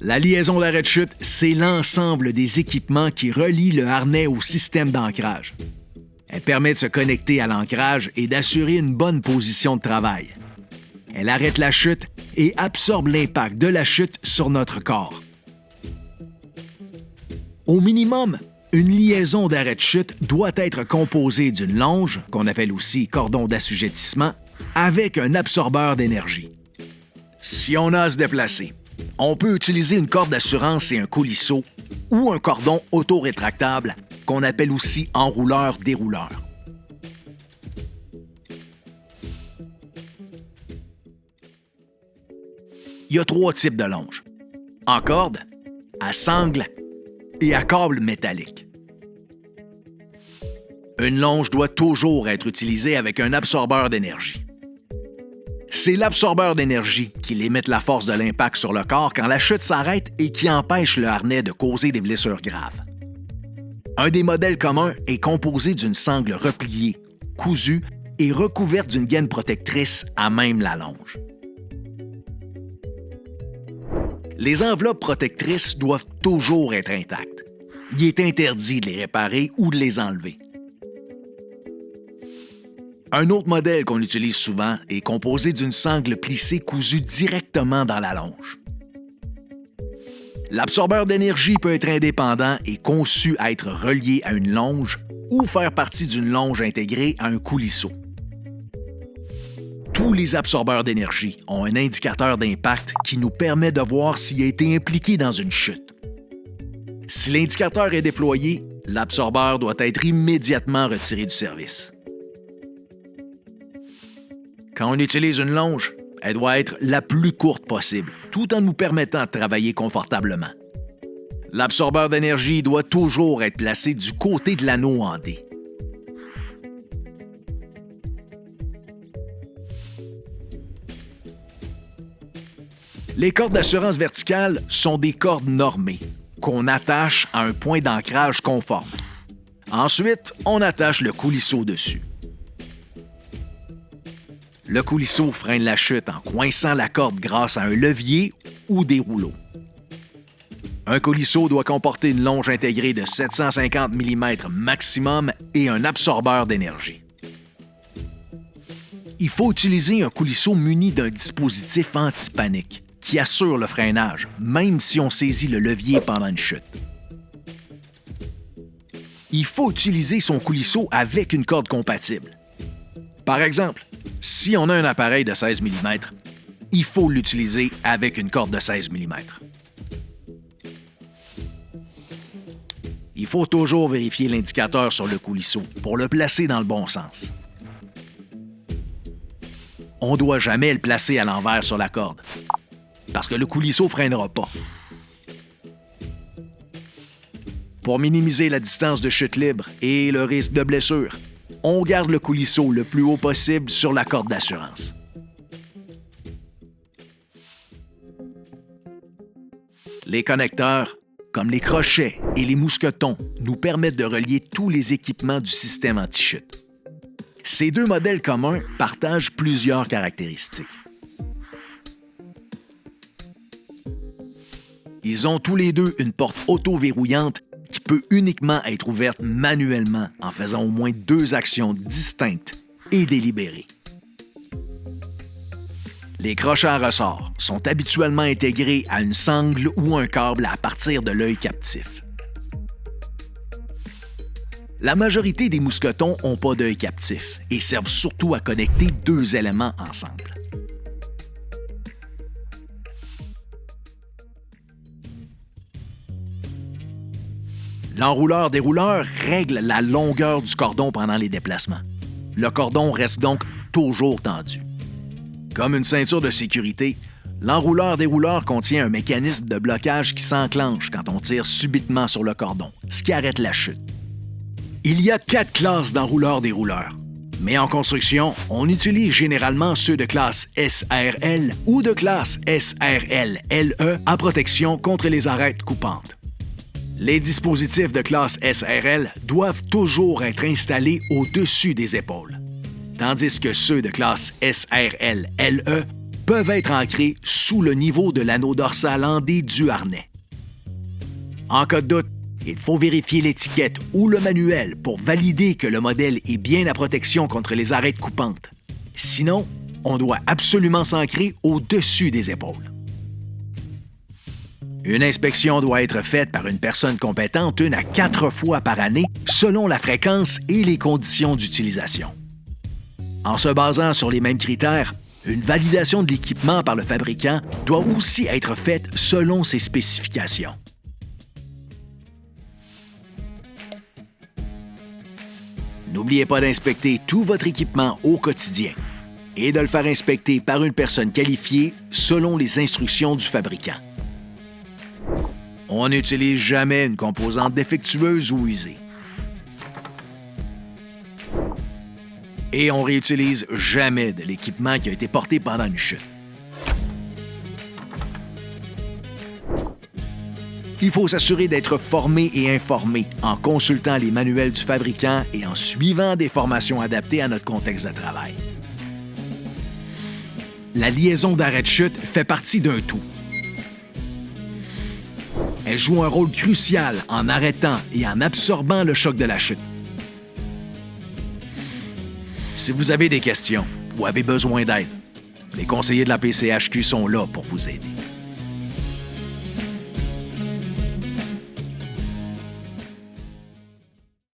La liaison d'arrêt de chute, c'est l'ensemble des équipements qui relient le harnais au système d'ancrage. Elle permet de se connecter à l'ancrage et d'assurer une bonne position de travail. Elle arrête la chute et absorbe l'impact de la chute sur notre corps. Au minimum, une liaison d'arrêt de chute doit être composée d'une longe, qu'on appelle aussi cordon d'assujettissement, avec un absorbeur d'énergie. Si on a à se déplacer, on peut utiliser une corde d'assurance et un coulisseau ou un cordon auto-rétractable qu'on appelle aussi enrouleur-dérouleur. Il y a 3 types de longes: en corde, à sangle et à câble métallique. Une longe doit toujours être utilisée avec un absorbeur d'énergie. C'est l'absorbeur d'énergie qui limite la force de l'impact sur le corps quand la chute s'arrête et qui empêche le harnais de causer des blessures graves. Un des modèles communs est composé d'une sangle repliée, cousue et recouverte d'une gaine protectrice à même la longe. Les enveloppes protectrices doivent toujours être intactes. Il est interdit de les réparer ou de les enlever. Un autre modèle qu'on utilise souvent est composé d'une sangle plissée cousue directement dans la longe. L'absorbeur d'énergie peut être indépendant et conçu à être relié à une longe ou faire partie d'une longe intégrée à un coulisseau. Tous les absorbeurs d'énergie ont un indicateur d'impact qui nous permet de voir s'il a été impliqué dans une chute. Si l'indicateur est déployé, l'absorbeur doit être immédiatement retiré du service. Quand on utilise une longe, elle doit être la plus courte possible, tout en nous permettant de travailler confortablement. L'absorbeur d'énergie doit toujours être placé du côté de l'anneau en D. Les cordes d'assurance verticale sont des cordes normées qu'on attache à un point d'ancrage conforme. Ensuite, on attache le coulisseau dessus. Le coulisseau freine la chute en coinçant la corde grâce à un levier ou des rouleaux. Un coulisseau doit comporter une longe intégrée de 750 mm maximum et un absorbeur d'énergie. Il faut utiliser un coulisseau muni d'un dispositif anti-panique qui assure le freinage, même si on saisit le levier pendant une chute. Il faut utiliser son coulisseau avec une corde compatible. Par exemple, si on a un appareil de 16 mm, il faut l'utiliser avec une corde de 16 mm. Il faut toujours vérifier l'indicateur sur le coulisseau pour le placer dans le bon sens. On ne doit jamais le placer à l'envers sur la corde, parce que le coulisseau ne freinera pas. Pour minimiser la distance de chute libre et le risque de blessure, on garde le coulisseau le plus haut possible sur la corde d'assurance. Les connecteurs, comme les crochets et les mousquetons, nous permettent de relier tous les équipements du système anti-chute. Ces 2 modèles communs partagent plusieurs caractéristiques. Ils ont tous les deux une porte auto-verrouillante qui peut uniquement être ouverte manuellement en faisant au moins 2 actions distinctes et délibérées. Les crochets à ressort sont habituellement intégrés à une sangle ou un câble à partir de l'œil captif. La majorité des mousquetons n'ont pas d'œil captif et servent surtout à connecter 2 éléments ensemble. L'enrouleur-dérouleur règle la longueur du cordon pendant les déplacements. Le cordon reste donc toujours tendu. Comme une ceinture de sécurité, l'enrouleur-dérouleur contient un mécanisme de blocage qui s'enclenche quand on tire subitement sur le cordon, ce qui arrête la chute. Il y a 4 classes d'enrouleurs-dérouleurs, mais en construction, on utilise généralement ceux de classe SRL ou de classe SRL-LE à protection contre les arêtes coupantes. Les dispositifs de classe SRL doivent toujours être installés au-dessus des épaules, tandis que ceux de classe SRL-LE peuvent être ancrés sous le niveau de l'anneau dorsal andé du harnais. En cas de doute, il faut vérifier l'étiquette ou le manuel pour valider que le modèle est bien à protection contre les arêtes coupantes. Sinon, on doit absolument s'ancrer au-dessus des épaules. Une inspection doit être faite par une personne compétente 1 à 4 fois par année selon la fréquence et les conditions d'utilisation. En se basant sur les mêmes critères, une validation de l'équipement par le fabricant doit aussi être faite selon ses spécifications. N'oubliez pas d'inspecter tout votre équipement au quotidien et de le faire inspecter par une personne qualifiée selon les instructions du fabricant. On n'utilise jamais une composante défectueuse ou usée. Et on réutilise jamais de l'équipement qui a été porté pendant une chute. Il faut s'assurer d'être formé et informé en consultant les manuels du fabricant et en suivant des formations adaptées à notre contexte de travail. La liaison d'arrêt de chute fait partie d'un tout. Elle joue un rôle crucial en arrêtant et en absorbant le choc de la chute. Si vous avez des questions ou avez besoin d'aide, les conseillers de la PCHQ sont là pour vous aider.